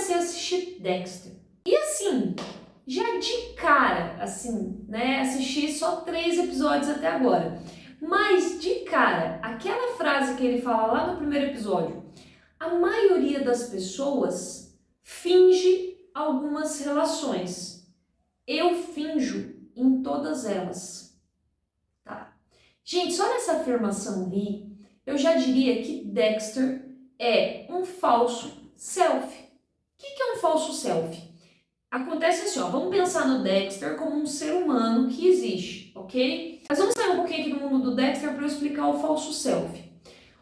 comecei a assistir Dexter. E assim, já de cara, assim, né, assisti só 3 episódios até agora. Mas de cara, aquela frase que ele fala lá no primeiro episódio, a maioria das pessoas finge algumas relações. Eu finjo em todas elas. Tá? Gente, só nessa afirmação aí, eu já diria que Dexter é um falso self. O que é um falso self? Acontece assim, ó, vamos pensar no Dexter como um ser humano que existe, ok? Mas vamos sair um pouquinho aqui do mundo do Dexter para eu explicar o falso self.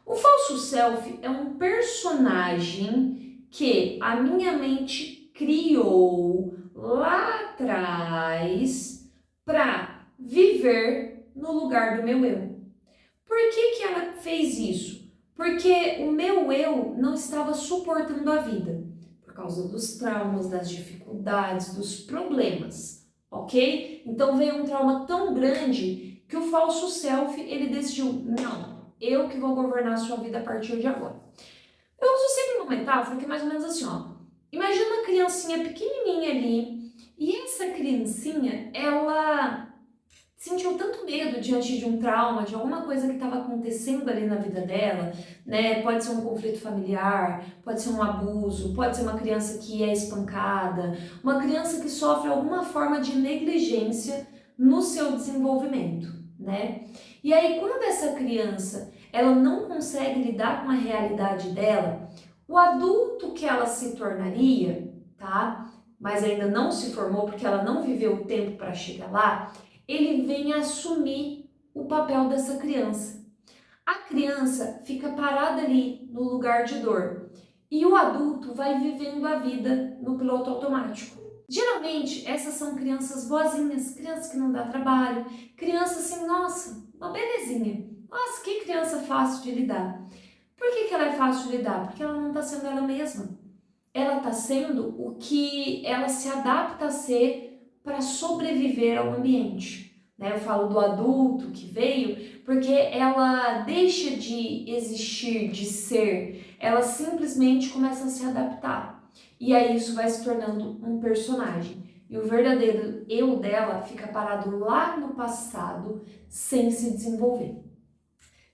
O falso self é um personagem que a minha mente criou lá atrás para viver no lugar do meu eu. Por que ela fez isso? Porque o meu eu não estava suportando a vida por causa dos traumas, das dificuldades, dos problemas, ok? Então veio um trauma tão grande que o falso self ele decidiu, não, eu que vou governar a sua vida a partir de agora. Eu uso sempre uma metáfora que é mais ou menos assim, ó. Imagina uma criancinha pequenininha ali e essa criancinha, ela sentiu tanto medo diante de um trauma, de alguma coisa que estava acontecendo ali na vida dela, né? Pode ser um conflito familiar, pode ser um abuso, pode ser uma criança que é espancada, uma criança que sofre alguma forma de negligência no seu desenvolvimento, né? E aí, quando essa criança ela não consegue lidar com a realidade dela, o adulto que ela se tornaria, tá? Mas ainda não se formou porque ela não viveu o tempo para chegar lá, ele vem assumir o papel dessa criança. A criança fica parada ali no lugar de dor e o adulto vai vivendo a vida no piloto automático. Geralmente, essas são crianças boazinhas, crianças que não dá trabalho, crianças assim, nossa, uma belezinha. Nossa, que criança fácil de lidar. Por que ela é fácil de lidar? Porque ela não está sendo ela mesma. Ela está sendo o que ela se adapta a ser para sobreviver ao ambiente. Né? Eu falo do adulto que veio porque ela deixa de existir, de ser, ela simplesmente começa a se adaptar. E aí isso vai se tornando um personagem. E o verdadeiro eu dela fica parado lá no passado, sem se desenvolver.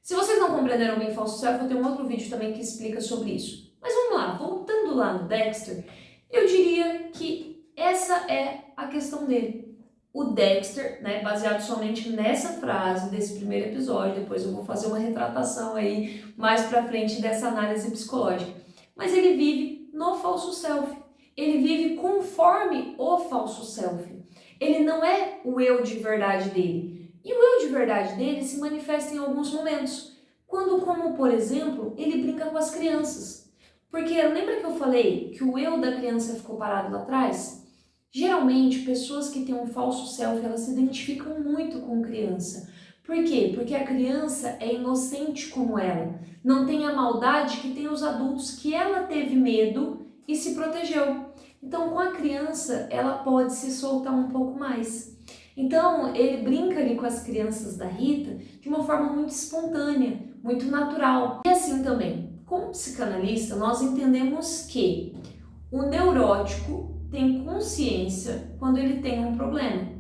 Se vocês não compreenderam bem falso self, eu tenho um outro vídeo também que explica sobre isso. Mas vamos lá, voltando lá no Dexter, eu diria que essa é a questão dele. O Dexter, né, baseado somente nessa frase desse primeiro episódio, depois eu vou fazer uma retratação aí mais pra frente dessa análise psicológica. Mas ele vive no falso self. Ele vive conforme o falso self. Ele não é o eu de verdade dele. E o eu de verdade dele se manifesta em alguns momentos. Quando, como por exemplo, ele brinca com as crianças. Porque lembra que eu falei que o eu da criança ficou parado lá atrás? Geralmente, pessoas que têm um falso self, elas se identificam muito com criança. Por quê? Porque a criança é inocente como ela. Não tem a maldade que tem os adultos que ela teve medo e se protegeu. Então, com a criança, ela pode se soltar um pouco mais. Então, ele brinca ali com as crianças da Rita de uma forma muito espontânea, muito natural. E assim também, como psicanalista, nós entendemos que o neurótico tem consciência quando ele tem um problema.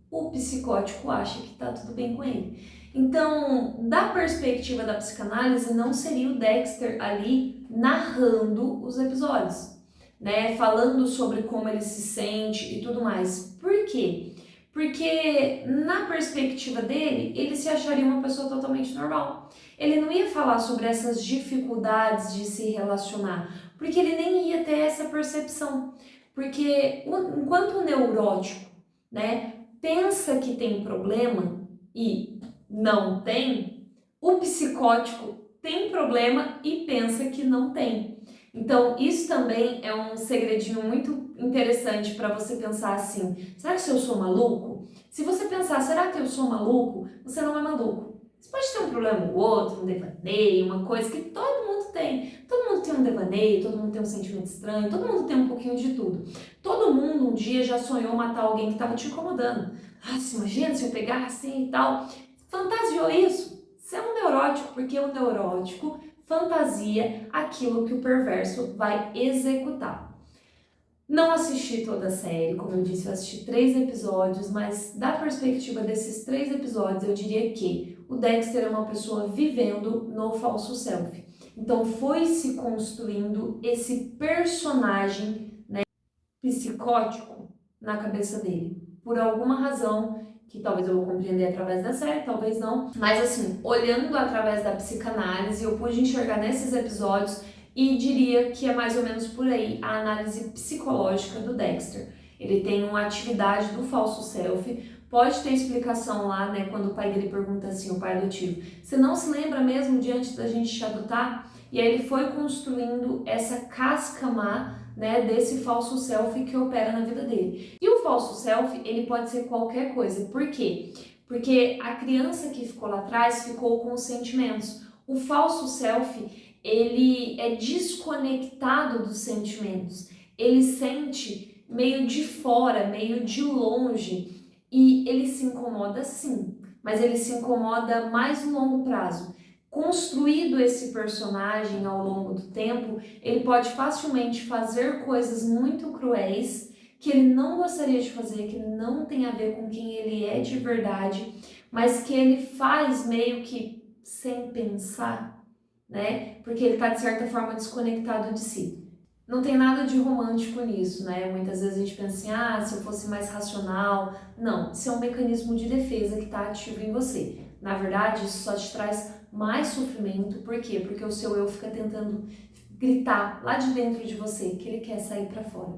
O psicótico acha que está tudo bem com ele. Então, da perspectiva da psicanálise, não seria o Dexter ali narrando os episódios, né? Falando sobre como ele se sente e tudo mais. Por quê? Porque na perspectiva dele, ele se acharia uma pessoa totalmente normal. Ele não ia falar sobre essas dificuldades de se relacionar, porque ele nem ia ter essa percepção. Porque enquanto o neurótico, né, pensa que tem problema e não tem, o psicótico tem problema e pensa que não tem. Então, isso também é um segredinho muito interessante para você pensar assim, será que eu sou maluco? Se você pensar, será que eu sou maluco? Você não é maluco. Você pode ter um problema ou outro, um devaneio, uma coisa que todo mundo tem. Todo mundo tem um devaneio, todo mundo tem um sentimento estranho, todo mundo tem um pouquinho de tudo. Todo mundo um dia já sonhou matar alguém que estava te incomodando. Ah, você imagina se eu pegar assim e tal. Fantasiou isso? Você é um neurótico, porque o neurótico fantasia aquilo que o perverso vai executar. Não assisti toda a série, como eu disse, eu assisti 3 episódios, mas da perspectiva desses 3 episódios, eu diria que o Dexter é uma pessoa vivendo no falso self. Então foi se construindo esse personagem, né, psicótico na cabeça dele. Por alguma razão, que talvez eu vou compreender através da série, talvez não. Mas assim, olhando através da psicanálise, eu pude enxergar nesses episódios e diria que é mais ou menos por aí a análise psicológica do Dexter. Ele tem uma atividade do falso self, pode ter explicação lá, né, quando o pai dele pergunta assim, o pai adotivo, você não se lembra mesmo de antes da gente te adotar? E aí ele foi construindo essa casca má, né, desse falso self que opera na vida dele. E o falso self, ele pode ser qualquer coisa. Por quê? Porque a criança que ficou lá atrás ficou com os sentimentos. O falso self, ele é desconectado dos sentimentos. Ele sente meio de fora, meio de longe, e ele se incomoda sim, mas ele se incomoda mais no longo prazo. Construído esse personagem ao longo do tempo, ele pode facilmente fazer coisas muito cruéis que ele não gostaria de fazer, que não tem a ver com quem ele é de verdade, mas que ele faz meio que sem pensar, né? Porque ele está de certa forma desconectado de si. Não tem nada de romântico nisso, né? Muitas vezes a gente pensa assim, ah, se eu fosse mais racional. Não, isso é um mecanismo de defesa que está ativo em você. Na verdade, isso só te traz mais sofrimento. Por quê? Porque o seu eu fica tentando gritar lá de dentro de você que ele quer sair para fora.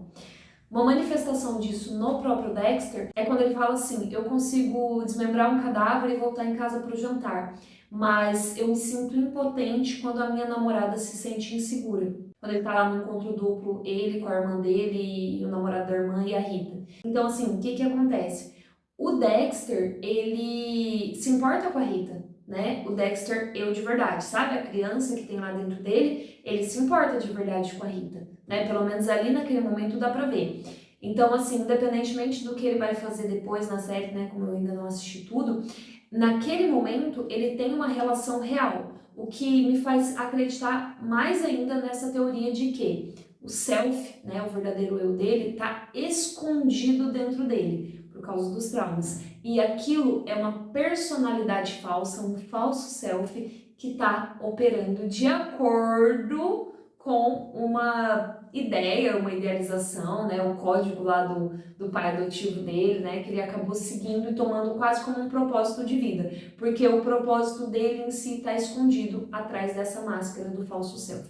Uma manifestação disso no próprio Dexter é quando ele fala assim, eu consigo desmembrar um cadáver e voltar em casa para o jantar, mas eu me sinto impotente quando a minha namorada se sente insegura. Quando ele tá lá no encontro duplo, ele com a irmã dele e o namorado da irmã e a Rita. Então assim, o que acontece? O Dexter, ele se importa com a Rita, né? O Dexter, eu de verdade, sabe? A criança que tem lá dentro dele, ele se importa de verdade com a Rita, né? Pelo menos ali naquele momento dá pra ver. Então, assim, independentemente do que ele vai fazer depois na série, né? Como eu ainda não assisti tudo, naquele momento ele tem uma relação real. O que me faz acreditar mais ainda nessa teoria de que o self, né? O verdadeiro eu dele, tá escondido dentro dele por causa dos traumas. E aquilo é uma personalidade falsa, um falso self que está operando de acordo com uma ideia, uma idealização, né, o código lá do pai adotivo dele, né, que ele acabou seguindo e tomando quase como um propósito de vida, porque o propósito dele em si está escondido atrás dessa máscara do falso self.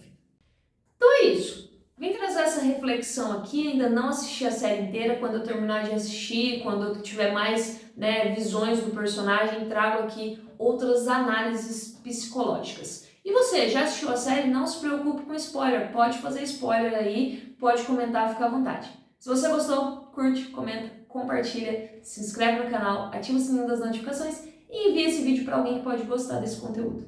Então é isso. Vim trazer essa reflexão aqui, ainda não assisti a série inteira, quando eu terminar de assistir, quando eu tiver mais, né, visões do personagem, trago aqui outras análises psicológicas. E você, já assistiu a série? Não se preocupe com spoiler, pode fazer spoiler aí, pode comentar, fica à vontade. Se você gostou, curte, comenta, compartilha, se inscreve no canal, ativa o sininho das notificações e envia esse vídeo para alguém que pode gostar desse conteúdo.